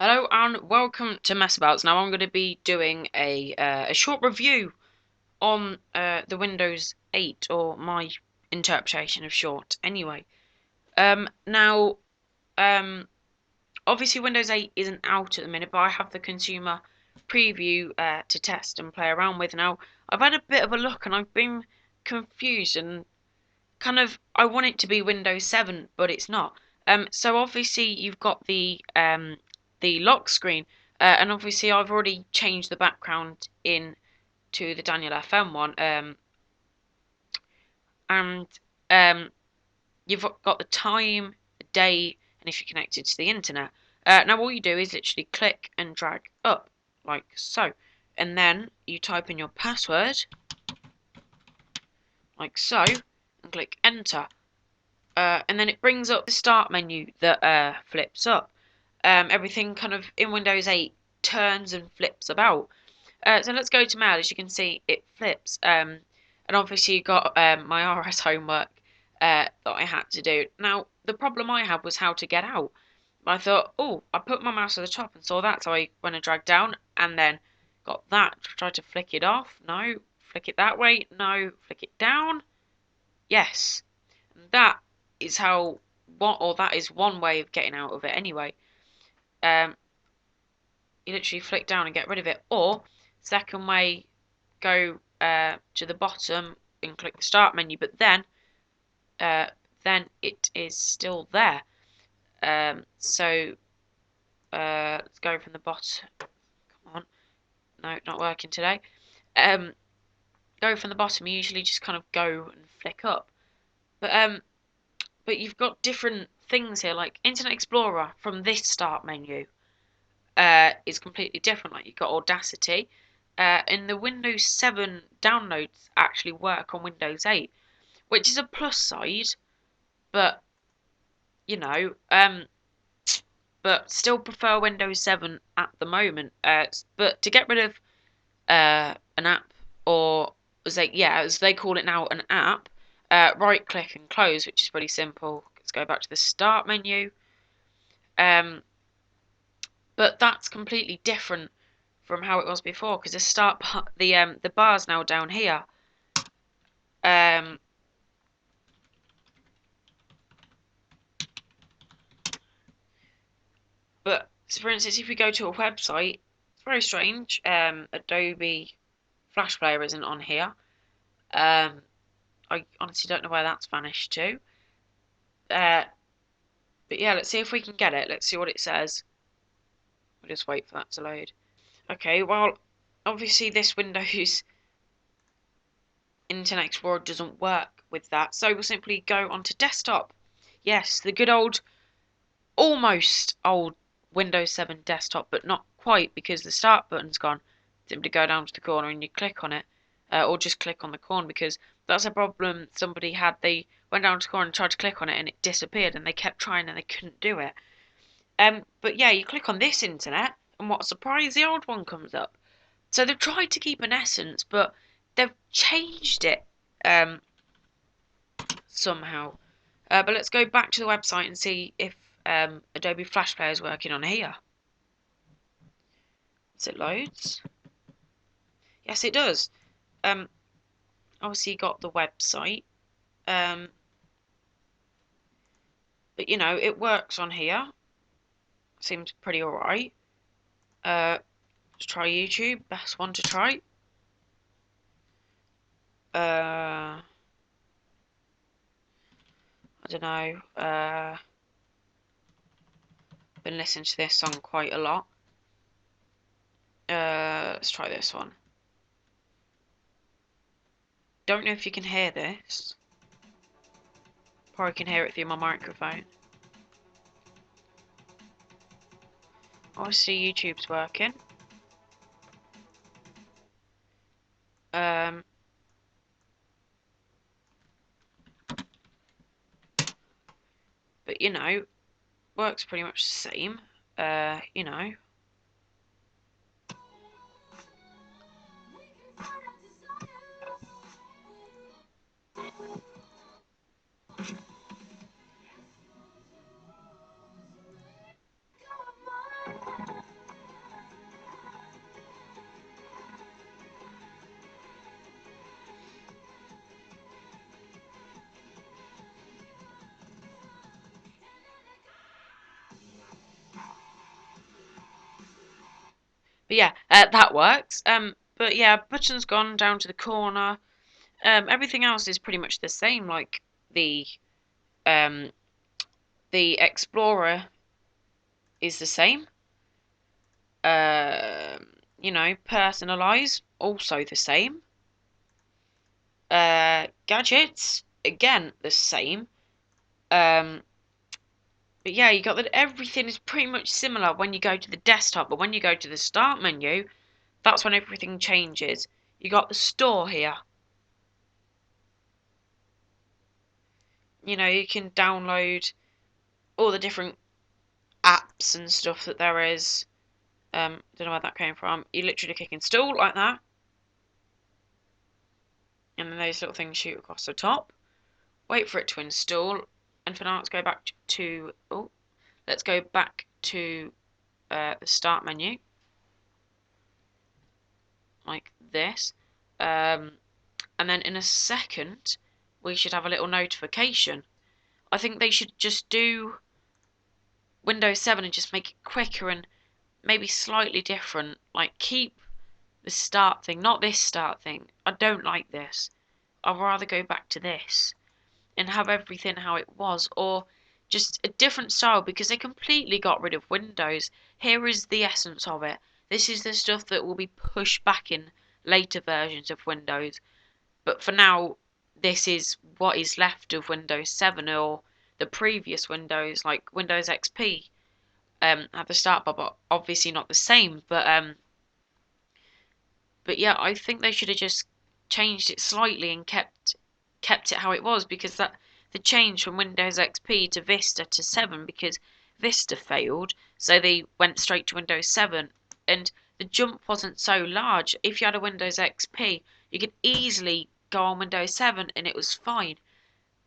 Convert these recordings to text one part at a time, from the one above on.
Hello and welcome to Messabouts. Now I'm going to be doing a short review on the Windows 8, or my interpretation of short. Anyway, now obviously Windows 8 isn't out at the minute, but I have the consumer preview to test and play around with. Now I've had a bit of a look and I've been confused and kind of I want it to be Windows 7, but it's not. So obviously you've got the lock screen, and obviously I've already changed the background in to the Daniel FM one, and you've got the time, the day, and if you're connected to the internet. Now all you do is literally click and drag up like so, and then you type in your password like so, and click enter. And then it brings up the start menu that flips up. Everything kind of in Windows 8 turns and flips about. So let's go to mail. As you can see, it flips. And obviously you got my RS homework that I had to do. Now, the problem I had was how to get out. I thought, oh, I put my mouse at the top and saw that, so I went and dragged down and then got that. Tried to flick it off. No. Flick it that way. No. Flick it down. Yes. That is how that is one way of getting out of it anyway. Um, you literally flick down and get rid of it. Or second way, go to the bottom and click the start menu, but then it is still there. So let's go from the bottom. Come on, no, not working today. Go from the bottom. You usually just kind of go and flick up, but you've got different things here, like Internet Explorer from this start menu. Is completely different. Like you've got Audacity, and the Windows 7 downloads actually work on Windows 8, which is a plus side, but you know, but still prefer Windows 7 at the moment. But to get rid of an app, or as they call it now, an app, right click and close, which is pretty simple. Let's go back to the start menu. But that's completely different from how it was before, because the bar's now down here. But so for instance, if we go to a website, it's very strange. Adobe Flash Player isn't on here. I honestly don't know where that's vanished to. But yeah, let's see if we can get it. Let's see what it says. We'll just wait for that to load. Okay, well, obviously this Windows Internet Explorer doesn't work with that, so we'll simply go onto desktop. Yes, the good almost old Windows 7 desktop, but not quite, because the start button's gone. Simply go down to the corner and you click on it, or just click on the corner, because that's a problem somebody had. They went down to the corner and tried to click on it and it disappeared, and they kept trying and they couldn't do it. But yeah, you click on this internet, and what a surprise, the old one comes up. So they've tried to keep an essence, but they've changed it somehow. But let's go back to the website and see if Adobe Flash Player is working on here. As it loads. Yes, it does. Obviously you got the website. But you know, it works on here. Seems pretty alright. Let's try YouTube. Best one to try. I don't know. Been listening to this song quite a lot. Let's try this one. Don't know if you can hear this. Probably can hear it through my microphone. Obviously YouTube's working. But you know, works pretty much the same. You know. But yeah, that works. But yeah, button's gone down to the corner. Everything else is pretty much the same. Like the um, the Explorer is the same. Personalize also the same. Gadgets again the same. Um, but yeah, you got that everything is pretty much similar when you go to the desktop, but when you go to the start menu, that's when everything changes. You got the store here. You can download all the different apps and stuff that there is. Don't know where that came from. You literally click install like that, and then those little things shoot across the top. Wait for it to install, and for now, let's go back to the start menu, like this. And then in a second, we should have a little notification. I think they should just do Windows 7 and just make it quicker and maybe slightly different. Like, keep the start thing, not this start thing. I don't like this. I'd rather go back to this and have everything how it was, or just a different style, because they completely got rid of Windows. Here is the essence of it. This is the stuff that will be pushed back in later versions of Windows. But for now, this is what is left of Windows 7 or the previous Windows, like Windows XP. At the start bar, but obviously not the same. But yeah, I think they should have just changed it slightly and kept it how it was, because that the change from Windows XP to Vista to 7, because Vista failed, so they went straight to Windows 7, and the jump wasn't so large. If you had a Windows XP, you could easily go on Windows 7 and it was fine.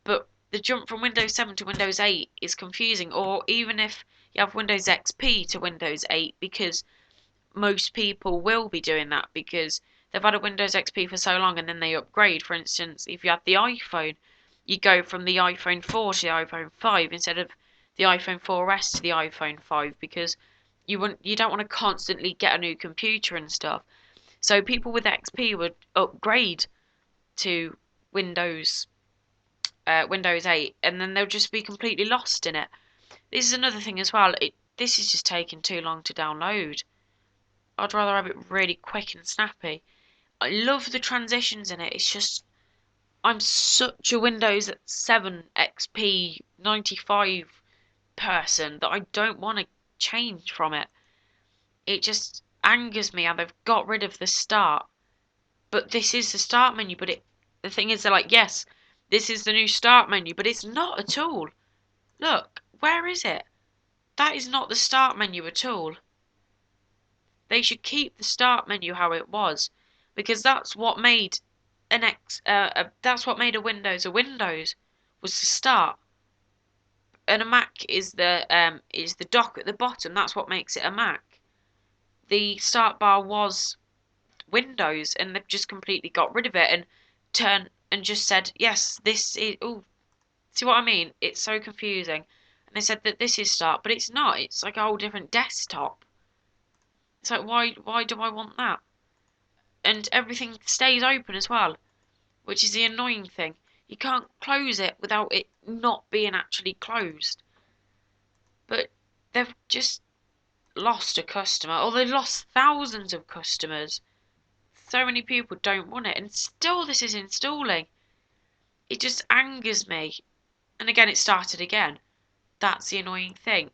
But the jump from Windows 7 to Windows 8 is confusing, or even if you have Windows XP to Windows 8, because most people will be doing that because they've had a Windows XP for so long and then they upgrade. For instance, if you have the iPhone, you go from the iPhone 4 to the iPhone 5 instead of the iPhone 4S to the iPhone 5, because you don't want to constantly get a new computer and stuff. So people with XP would upgrade to Windows Windows 8, and then they'll just be completely lost in it. This is another thing as well. This is just taking too long to download. I'd rather have it really quick and snappy. I love the transitions in it. It's just I'm such a Windows 7 XP 95 person that I don't want to change from it. It just angers me how they've got rid of the start. But this is the start menu, but the thing is, they're like, yes, this is the new start menu, but it's not at all. Look, where is it? That is not the start menu at all. They should keep the start menu how it was, because that's what made that's what made a Windows was the start. And a Mac is the dock at the bottom. That's what makes it a Mac. The start bar was Windows, and they've just completely got rid of it and just said, yes, this is. Oh, see what I mean? It's so confusing. And they said that this is start, but it's not. It's like a whole different desktop. It's like, why do I want that? And everything stays open as well, which is the annoying thing. You can't close it without it not being actually closed. But they've just lost a customer, or they lost thousands of customers. So many people don't want it, and still this is installing. It just angers me. And again, it started again. That's the annoying thing.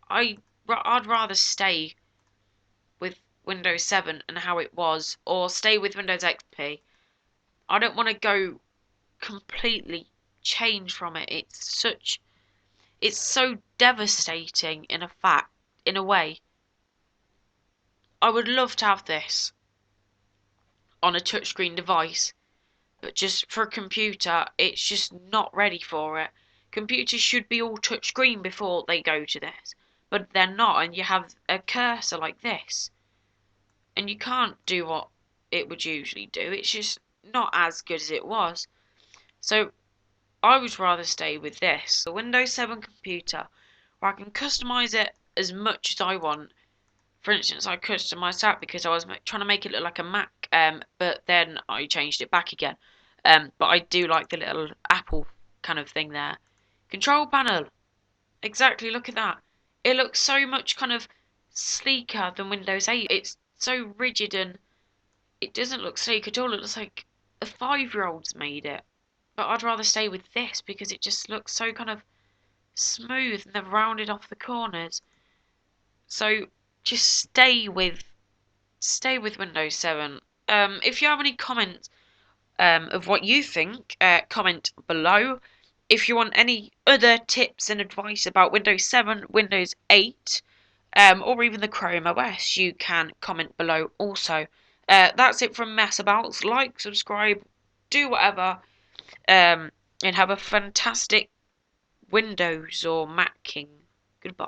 I'd rather stay with Windows 7 and how it was, or stay with Windows XP. I don't want to go completely change from it. It's so devastating in a way. I would love to have this on a touchscreen device, but just for a computer, it's just not ready for it. Computers should be all touchscreen before they go to this, but they're not, and you have a cursor like this, and you can't do what it would usually do. It's just not as good as it was. So I would rather stay with this, a Windows 7 computer, where I can customize it as much as I want for instance, I customized that because I was trying to make it look like a Mac, but then I changed it back again. But I do like the little Apple kind of thing there. Control panel. Exactly, look at that. It looks so much kind of sleeker than Windows 8. It's so rigid and it doesn't look sleek at all. It looks like a 5-year-old's made it. But I'd rather stay with this because it just looks so kind of smooth and they've rounded off the corners. So just stay with Windows 7. If you have any comments of what you think, comment below. If you want any other tips and advice about Windows 7, Windows 8, or even the Chrome OS, you can comment below also. That's it from Messabouts. Like, subscribe, do whatever, and have a fantastic Windows or Mac King. Goodbye.